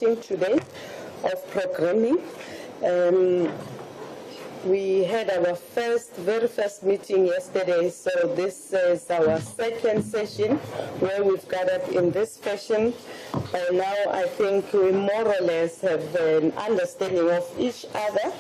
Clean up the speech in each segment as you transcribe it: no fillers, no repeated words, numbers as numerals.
today of programming. We had our very first meeting yesterday, so this is our second session where we've gathered in this fashion. By now, I think we more or less have an understanding of each other.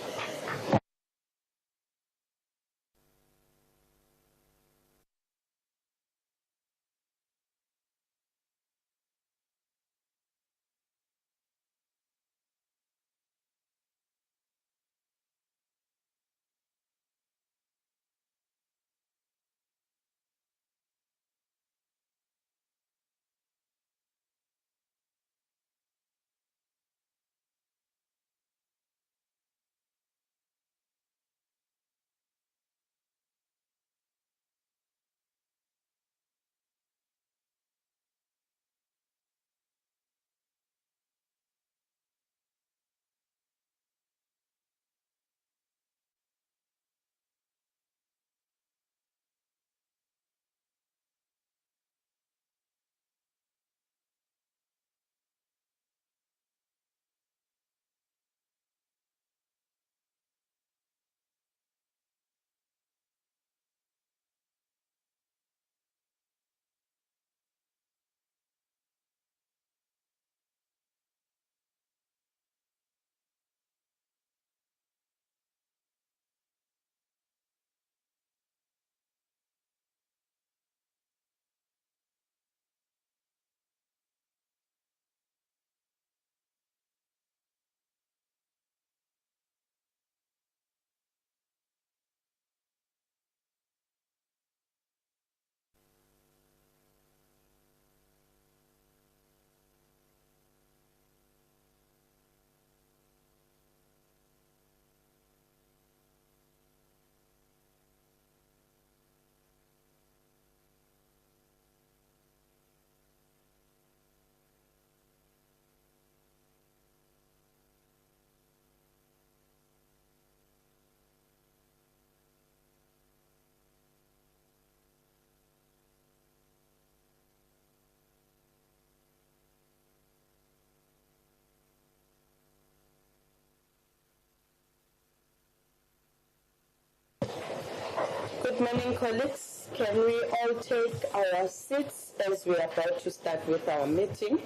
Good morning, colleagues. Can we all take our seats as we are about to start with our meeting?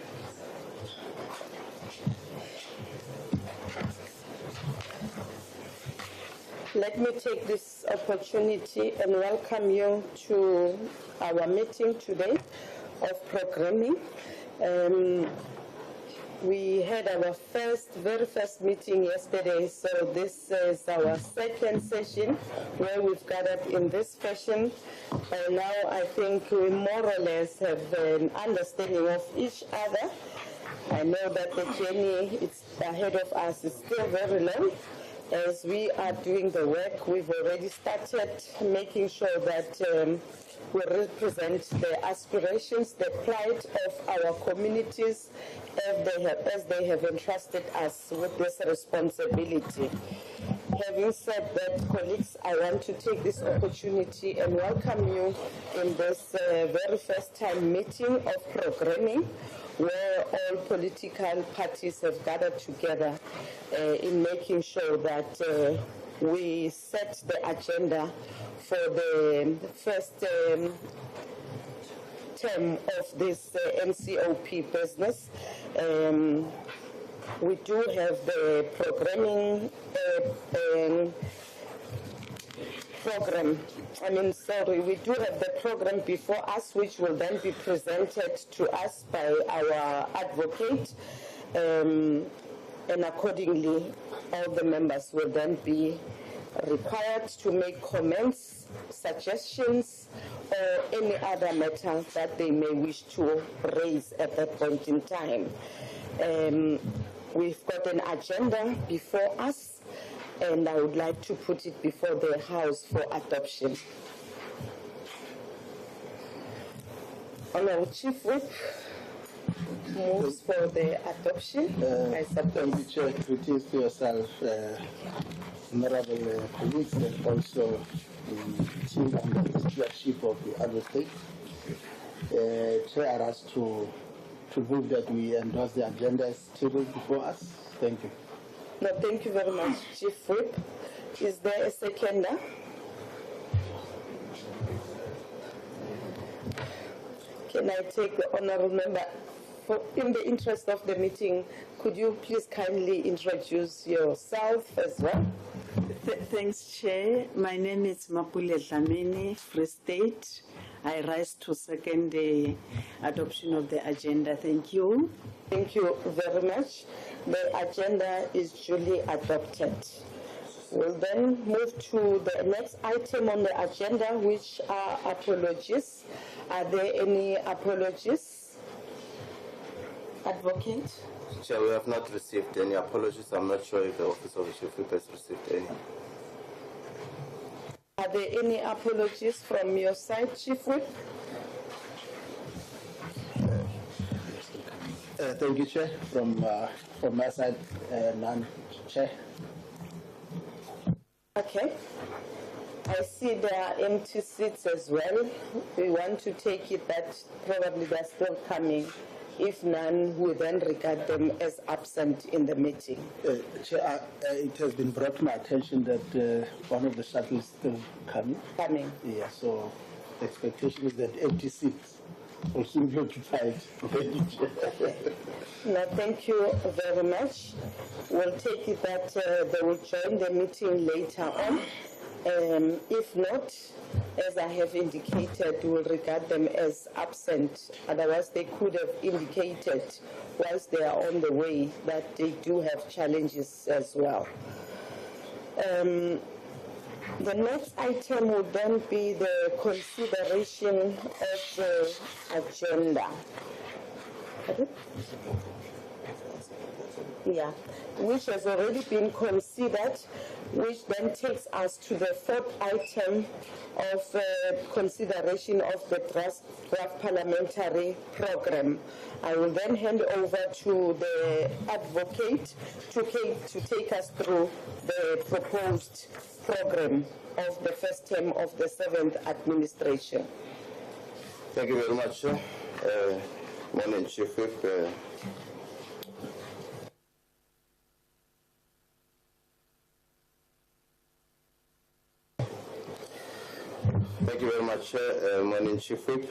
Let me take this opportunity and welcome you to our meeting today of programming. We had our very first meeting yesterday, so this is our second session where we've gathered in this fashion. By now, I think we more or less have an understanding of each other. I know that the journey ahead of us is still very long. As we are doing the work, we've already started making sure that we represent the aspirations, the plight of our communities as they have entrusted us with this responsibility. Having said that, colleagues, I want to take this opportunity and welcome you in this very first time meeting of programming, where all political parties have gathered together in making sure that we set the agenda for the first term of this NCOP business. We do have the programming we do have the program before us, which will then be presented to us by our advocate, and accordingly, all the members will then be required to make comments, suggestions, or any other matters that they may wish to raise at that point in time. We've got an agenda before us, and I would like to put it before the House for adoption. Honourable Chief Whip moves for the adoption. I suppose. Chair, greetings to yourself, honourable colleagues, and also the team under the leadership of the advocate. Chair asked to to move that we endorse the agenda as tabled before us. Thank you. No, thank you very much, Chief Whip. Is there a seconder? Can I take the honorable member? In the interest of the meeting, could you please kindly introduce yourself as well? Thanks, Chair. My name is Mapule Dlamini, Free State. I rise to second the adoption of the agenda. Thank you. Thank you very much. The agenda is duly adopted. We'll then move to the next item on the agenda, which are apologies. Are there any apologies? Advocate? Chair, we have not received any apologies. I'm not sure if the Office of the Chief Whip has received any. Are there any apologies from your side, Chief Whip? Thank you, Chair. From my side, none, Chair. Okay. I see there are empty seats as well. We want to take it that probably they're still coming. If none, we then regard them as absent in the meeting. Chair, it has been brought to my attention that one of the shuttles is still coming. Coming. Yeah, so the expectation is that empty seats will soon be occupied. No, thank you very much. We'll take it that they will join the meeting later on. If not, as I have indicated, we'll regard them as absent. Otherwise, they could have indicated whilst they are on the way that they do have challenges as well. The next item will then be the consideration of the agenda. Yeah, which has already been considered, which then takes us to the fourth item of consideration of the draft parliamentary program. I will then hand over to the advocate to take us through the proposed program of the first term of the 7th administration. Thank you very much, sir. Morning, Chief Whip. Thank you very much, Morning Chief Whip,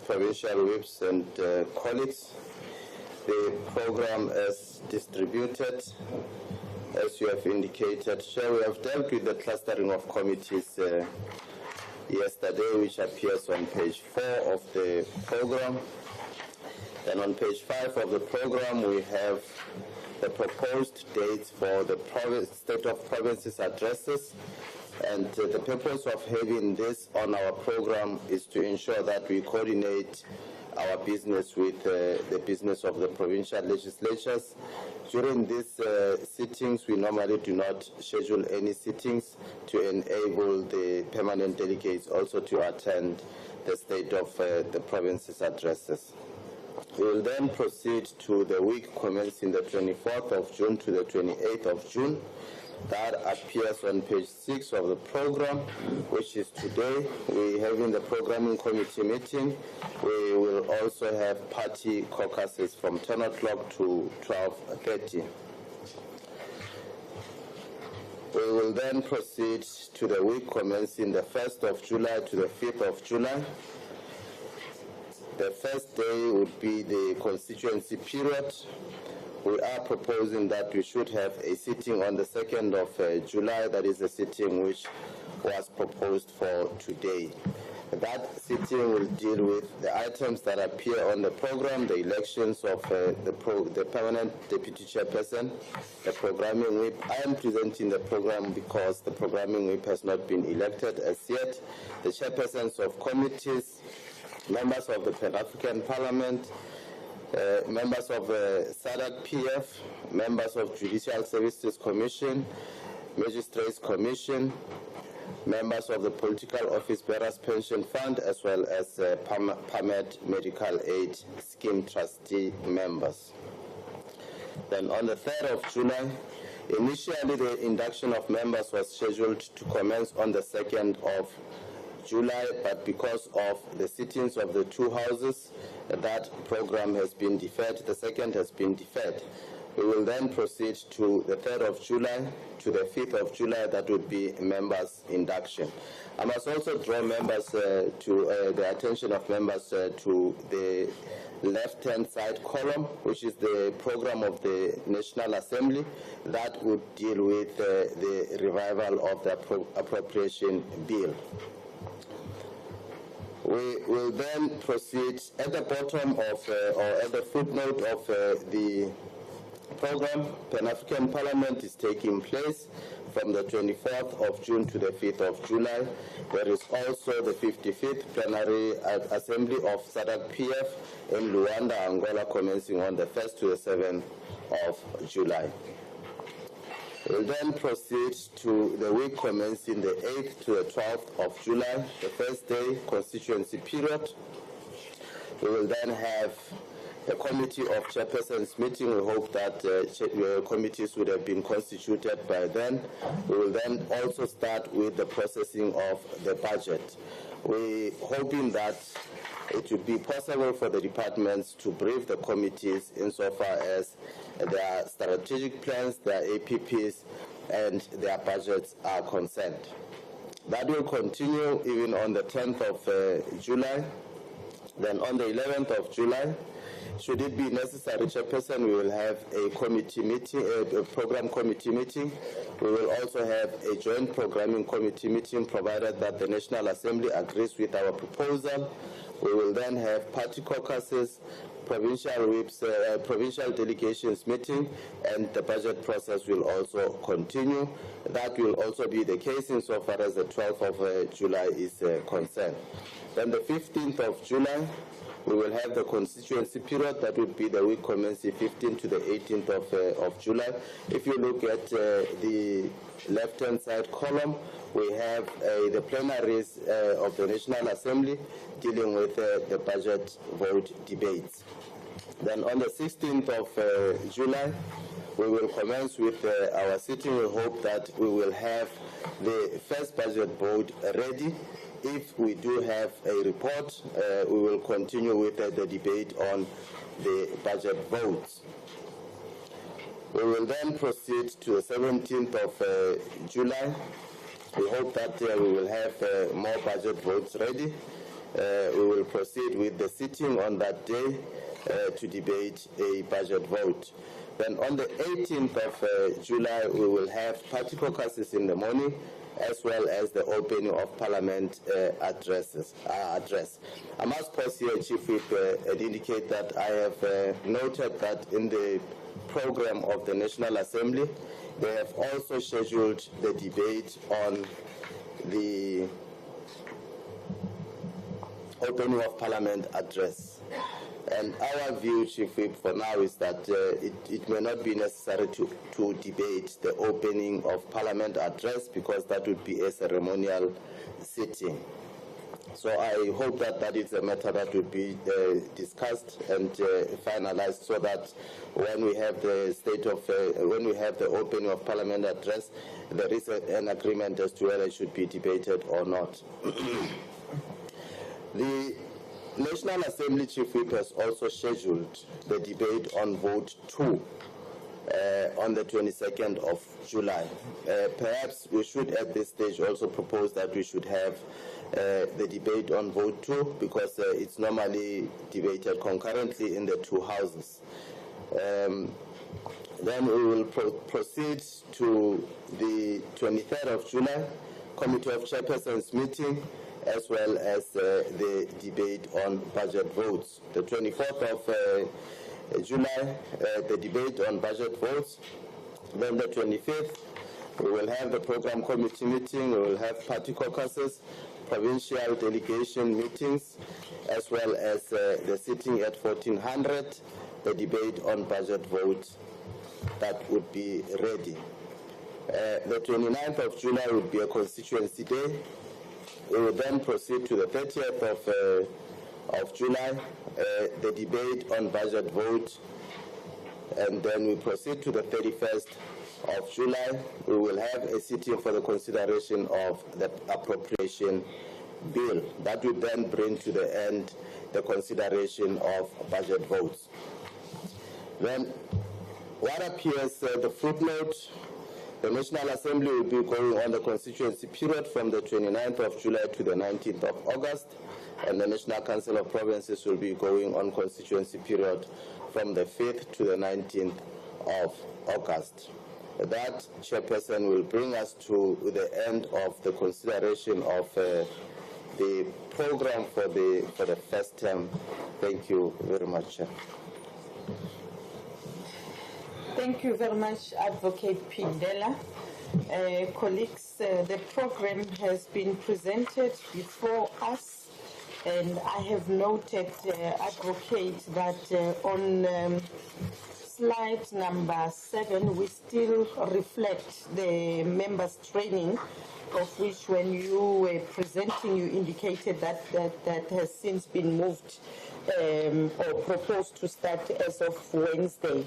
provincial whips and colleagues. The program is distributed, as you have indicated. Chair, we have dealt with the clustering of committees yesterday, which appears on page 4 of the program. Then on page 5 of the program, we have the proposed dates for the State of Provinces addresses. And the purpose of having this on our program is to ensure that we coordinate our business with the business of the provincial legislatures. During these sittings, we normally do not schedule any sittings to enable the permanent delegates also to attend the State of the Provinces addresses. We will then proceed to the week commencing the 24th of June to the 28th of June. That appears on page 6 of the program, which is today. We have in the programming committee meeting. We will also have party caucuses from 10 o'clock to 12:30. We will then proceed to the week commencing the 1st of July to the 5th of July. The first day would be the constituency period. We are proposing that we should have a sitting on the 2nd of July. That is a sitting which was proposed for today. That sitting will deal with the items that appear on the program, the elections of the permanent deputy chairperson, the programming whip. I am presenting the program because the programming whip has not been elected as yet. The chairpersons of committees, members of the Pan-African Parliament, members of SADC PF, members of Judicial Services Commission, Magistrates Commission, members of the Political Office Bearers Pension Fund, as well as PAMED Medical Aid Scheme Trustee members. Then on the 3rd of July, initially the induction of members was scheduled to commence on the 2nd of July, but because of the sittings of the two houses, that program has been deferred. The second has been deferred. We will then proceed to the 3rd of July to the 5th of July. That would be members' induction. I must also draw members the attention of members to the left-hand side column, which is the program of the National Assembly that would deal with the revival of the appropriation bill. We will then proceed at the bottom of, or at the footnote of the program. Pan-African Parliament is taking place from the 24th of June to the 5th of July. There is also the 55th Plenary Assembly of SADC PF in Luanda, Angola, commencing on the 1st to the 7th of July. We'll then proceed to the week commencing the 8th to the 12th of July, the first day constituency period. We will then have a committee of chairpersons meeting. We hope that committees would have been constituted by then. We will then also start with the processing of the budget. We're hoping that it would be possible for the departments to brief the committees insofar as their strategic plans, their APPs, and their budgets are concerned. That will continue even on the 10th of July. Then on the 11th of July, should it be necessary, Chairperson, we will have a committee meeting, a program committee meeting. We will also have a joint programming committee meeting, provided that the National Assembly agrees with our proposal. We will then have party caucuses, provincial whips, provincial delegations meeting, and the budget process will also continue. That will also be the case insofar as the 12th of July is concerned. Then the 15th of July, we will have the constituency period. That would be the week commencing 15th to the 18th of July. If you look at the left-hand side column, we have the plenaries of the National Assembly dealing with the budget vote debates. Then on the 16th of July, we will commence with our sitting. We hope that we will have the first budget vote ready. If we do have a report, we will continue with the debate on the budget votes. We will then proceed to the 17th of July. We hope that we will have more budget votes ready. We will proceed with the sitting on that day to debate a budget vote. Then on the 18th of July, we will have party caucuses in the morning, as well as the opening of Parliament address. I must pause here, Chief Whip, and indicate that I have noted that in the program of the National Assembly, they have also scheduled the debate on the opening of Parliament address. And our view, Chief Whip, for now is that it may not be necessary to debate the opening of Parliament address, because that would be a ceremonial sitting. So I hope that that is a matter that will be discussed and finalized, so that when we have the when we have the opening of Parliament address, there is an agreement as to whether it should be debated or not. The National Assembly Chief Whip has also scheduled the debate on Vote 2 on the 22nd of July. Perhaps we should at this stage also propose that we should have the debate on Vote 2, because it's normally debated concurrently in the two houses. Then we will proceed to the 23rd of July Committee of Chairpersons meeting, as well as the debate on budget votes. The 24th of July, the debate on budget votes. Then the 25th, we will have the program committee meeting. We will have party caucuses, provincial delegation meetings, as well as the sitting at 1400, the debate on budget votes that would be ready. The 29th of July would be a constituency day. We will then proceed to the 30th of July, the debate on budget vote, and then we proceed to the 31st of July. We will have a sitting for the consideration of the appropriation bill. That would then bring to the end the consideration of budget votes. Then what appears, the footnote, the National Assembly will be going on the constituency period from the 29th of July to the 19th of August, and the National Council of Provinces will be going on constituency period from the 5th to the 19th of August. That, Chairperson, will bring us to the end of the consideration of the program for the first term. Thank you very much, Chair. Thank you very much, Advocate Pindela. Colleagues, the program has been presented before us, and I have noted, Advocate, that on slide number 7, we still reflect the members' training, of which when you were presenting, you indicated that has since been moved or proposed to start as of Wednesday.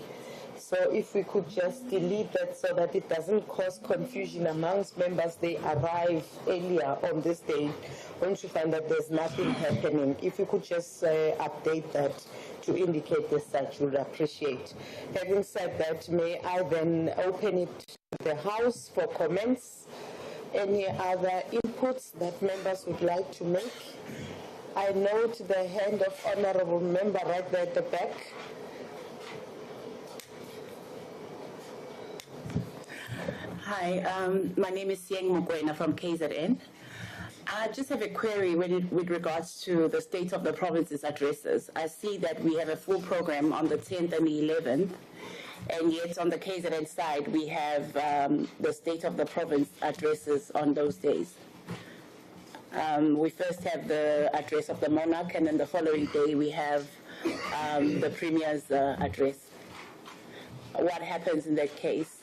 So if we could just delete that so that it doesn't cause confusion amongst members, they arrive earlier on this day, once you find that there's nothing happening. If you could just update that to indicate as such, would appreciate. Having said that, may I then open it to the House for comments? Any other inputs that members would like to make? I note the hand of Honourable Member right there at the back. Hi, my name is Sieng Mokwena from KZN. I just have a query with regards to the State of the Province's addresses. I see that we have a full program on the 10th and the 11th, and yet on the KZN side we have the State of the Province addresses on those days. We first have the address of the monarch, and then the following day we have the Premier's address. What happens in that case?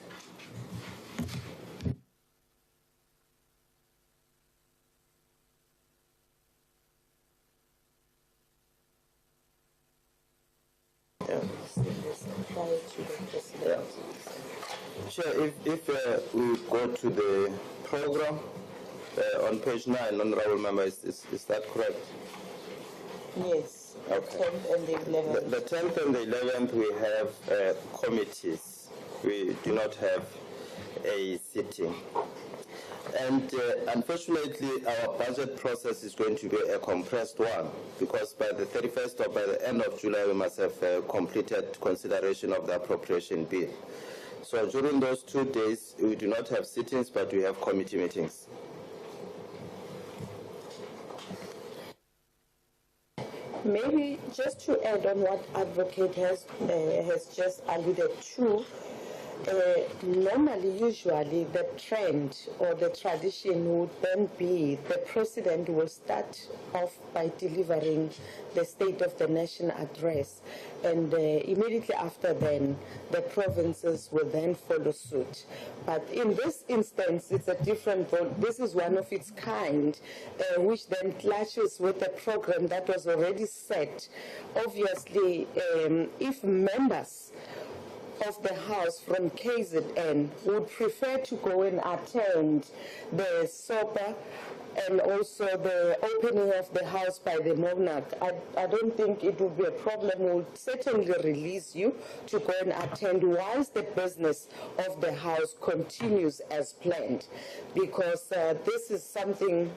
Chair, if we go to the program on page 9, Honourable Member, is that correct? Yes, Okay. the 10th and the 11th. The 10th and the 11th we have committees. We do not have a sitting. And unfortunately, our budget process is going to be a compressed one, because by the 31st or by the end of July, we must have completed consideration of the appropriation bill. So during those 2 days, we do not have sittings, but we have committee meetings. Maybe just to add on what Advocate has just alluded to, normally, usually, the trend or the tradition would then be the President will start off by delivering the State of the Nation address, and immediately after then, the provinces will then follow suit. But in this instance, it's a different vote. This is one of its kind, which then clashes with the program that was already set. Obviously, if members of the House from KZN would prefer to go and attend the SOPA and also the opening of the House by the monarch, I don't think it would be a problem. We'll certainly release you to go and attend whilst the business of the House continues as planned, because this is something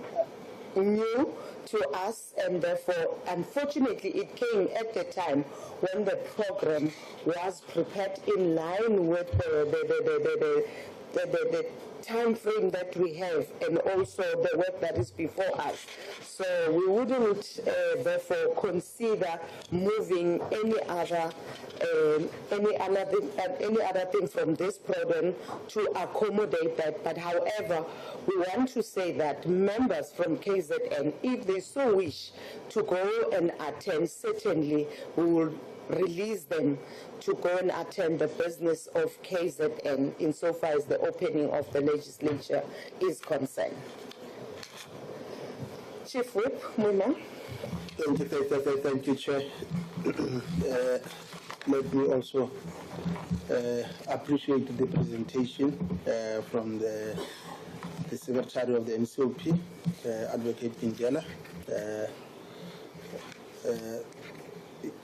new to us, and therefore, unfortunately, it came at the time when the program was prepared in line with the time frame that we have, and also the work that is before us. So we wouldn't therefore consider moving any other thing from this program to accommodate that. But however, we want to say that members from KZN, if they so wish to go and attend, certainly we will release them to go and attend the business of KZN insofar as the opening of the legislature is concerned. Chief Whip, Muna. Thank you, Chair. Let me also appreciate the presentation from the the Secretary of the NCOP, Advocate Pindela,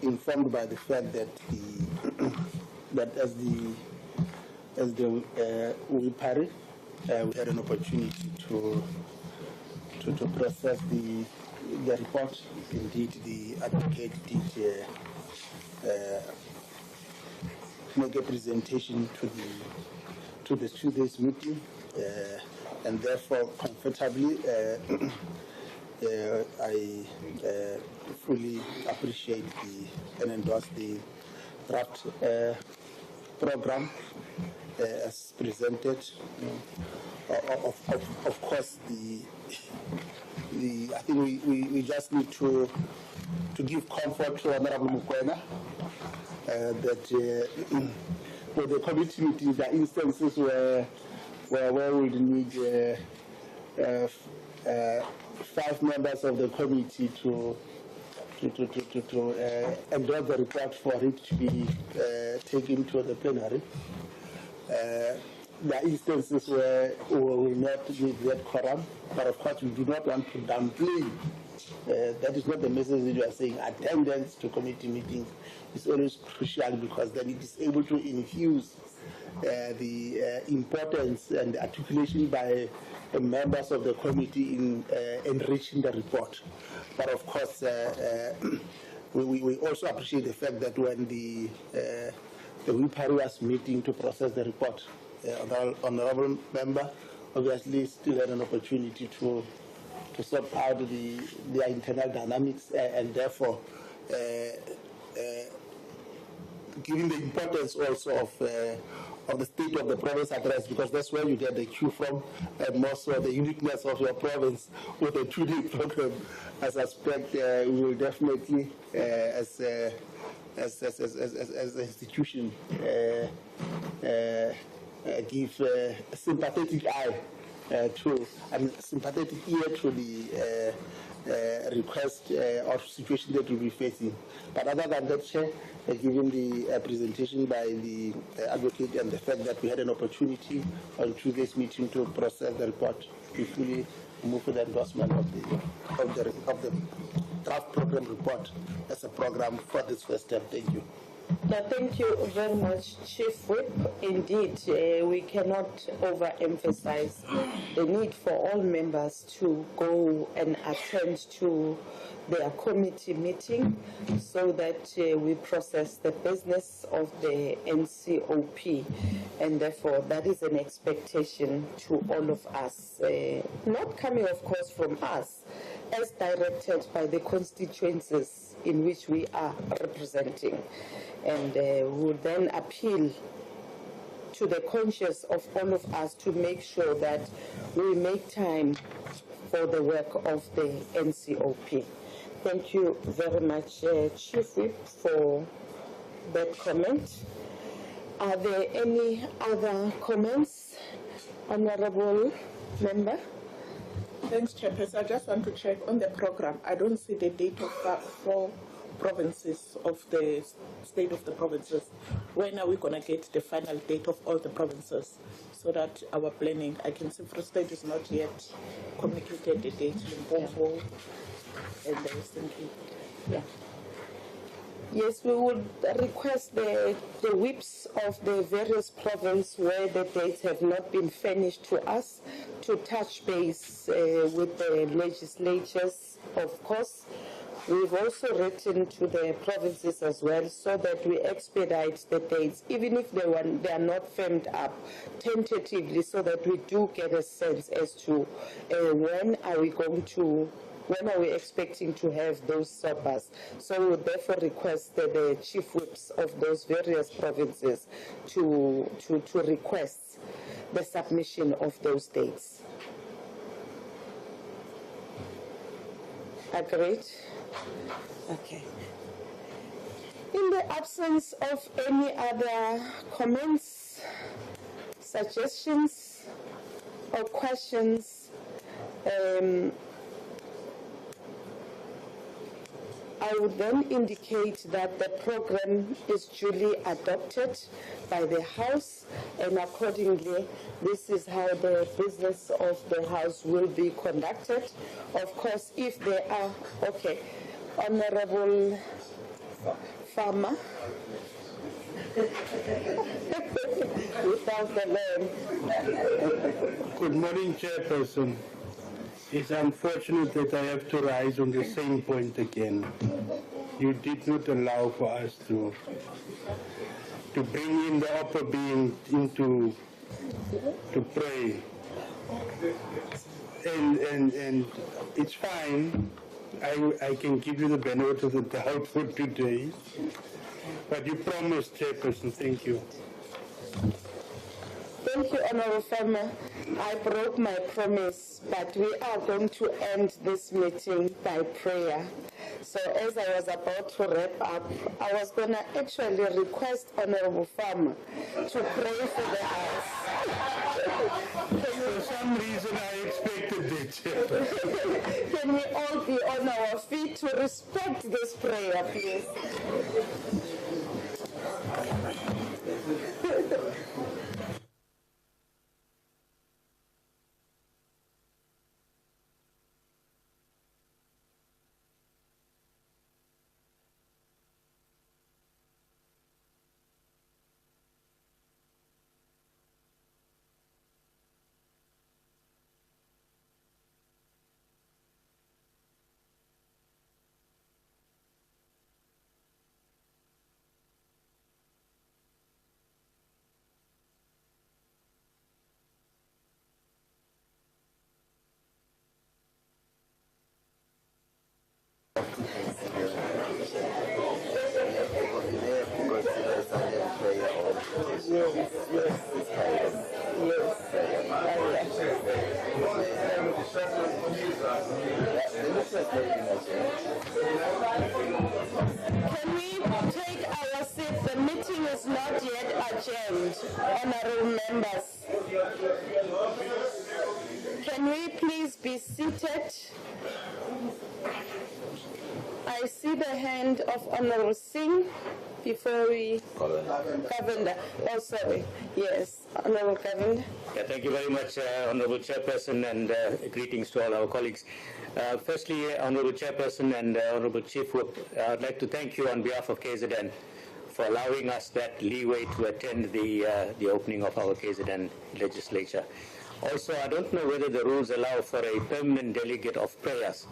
informed by the fact that as the WIPARI, we had an opportunity to process the report. Indeed, the advocate did make a presentation to this meeting, and therefore comfortably I fully appreciate and endorse the draft program as presented. Of course, I think we just need to give comfort to Honorable Mokoena that for the committee meetings, there are instances where we need 5 members of the committee to endorse the report for it to be taken to the plenary. There are instances where we will not need that quorum, but of course we do not want to downplay. That is not the message that you are saying. Attendance to committee meetings is always crucial, because then it is able to infuse the importance and articulation by members of the committee in enriching the report. But of course, we also appreciate the fact that when the WIPARI was meeting to process the report, honorable member obviously still had an opportunity to sort out their internal dynamics, and therefore given the importance also of the state of the province address, because that's where you get the cue from, and more so the uniqueness of your province with a 2-day program. I suspect we will definitely, as an institution, give a sympathetic eye sympathetic ear to the request or situation that we'll be facing. But other than that, Chair, given the presentation by the advocate and the fact that we had an opportunity on Tuesday's meeting to process the report, we fully move for the endorsement of the draft program report as a program for this first step. Thank you. Now, thank you very much, Chief Whip. Indeed, we cannot overemphasize the need for all members to go and attend to their committee meeting so that we process the business of the NCOP. And therefore, that is an expectation to all of us, not coming, of course, from us, as directed by the constituencies in which we are representing. And would then appeal to the conscience of all of us to make sure that we make time for the work of the NCOP. Thank you very much, Chief Whip, for that comment. Are there any other comments, Honorable Member? Thanks, Chairperson. I just want to check on the program. I don't see the date of 4 provinces of the state of the provinces. When are we going to get the final date of all the provinces so that our planning, I can see Free State is not yet communicated the date, Limpopo and the Western Cape. Yeah. Yes, we would request the whips of the various provinces where the dates have not been furnished to us to touch base with the legislatures, of course. We've also written to the provinces as well so that we expedite the dates, even if they are not firmed up, tentatively, so that we do get a sense as to when are we expecting to have those SOPAs. So we would therefore request the chief whips of those various provinces to request the submission of those dates. Agreed? Okay. In the absence of any other comments, suggestions, or questions, I would then indicate that the program is duly adopted by the House, and accordingly, this is how the business of the House will be conducted. Of course, if there are, okay, Honorable Farmer, without the land. Good morning, Chairperson. It's unfortunate that I have to rise on the same point again. You did not allow for us to bring in the upper being into to pray. And it's fine. I can give you the benefit of the doubt for today. But you promised, Chairperson. Thank you. Thank you, Honorable Farmer. I broke my promise, but we are going to end this meeting by prayer. So as I was about to wrap up, I was going to actually request Honorable Farmer to pray for the House. For some reason, I expected it. Can we all be on our feet to respect this prayer, please? Can we take our seat? The meeting is not yet adjourned, honorable members. Can we please be seated? I see the hand of Honorable Singh before we... Governor. Oh, sorry. Yes, Honorable Governor. Yeah, thank you very much, Honorable Chairperson, and greetings to all our colleagues. Firstly, Honorable Chairperson and Honorable Chief Whip, I'd like to thank you on behalf of KZN for allowing us that leeway to attend the opening of our KZN legislature. Also, I don't know whether the rules allow for a permanent delegate of prayers.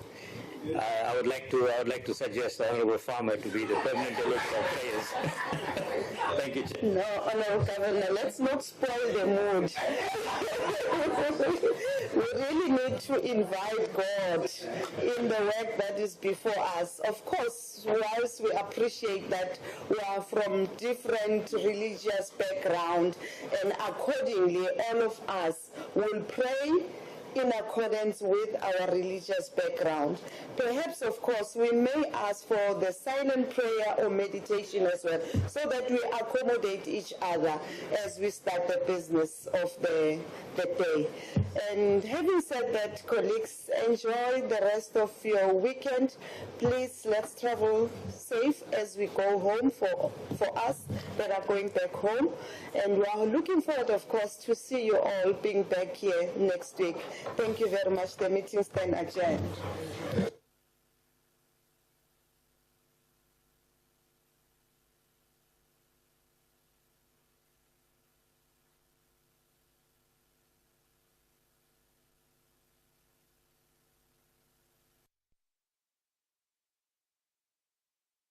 I would like to suggest the Honourable Farmer to be the permanent delegate of prayers. Thank you, Chair. No, Honourable Governor, let's not spoil the mood. We really need to invite God in the work that is before us. Of course, whilst we appreciate that we are from different religious backgrounds, and accordingly, all of us will pray in accordance with our religious background. Perhaps, of course, we may ask for the silent prayer or meditation as well, so that we accommodate each other as we start the business of the day. And having said that, colleagues, enjoy the rest of your weekend. Please, let's travel safe as we go home for us that are going back home. And we are looking forward, of course, to see you all being back here next week. Thank you very much. The meeting stands adjourned.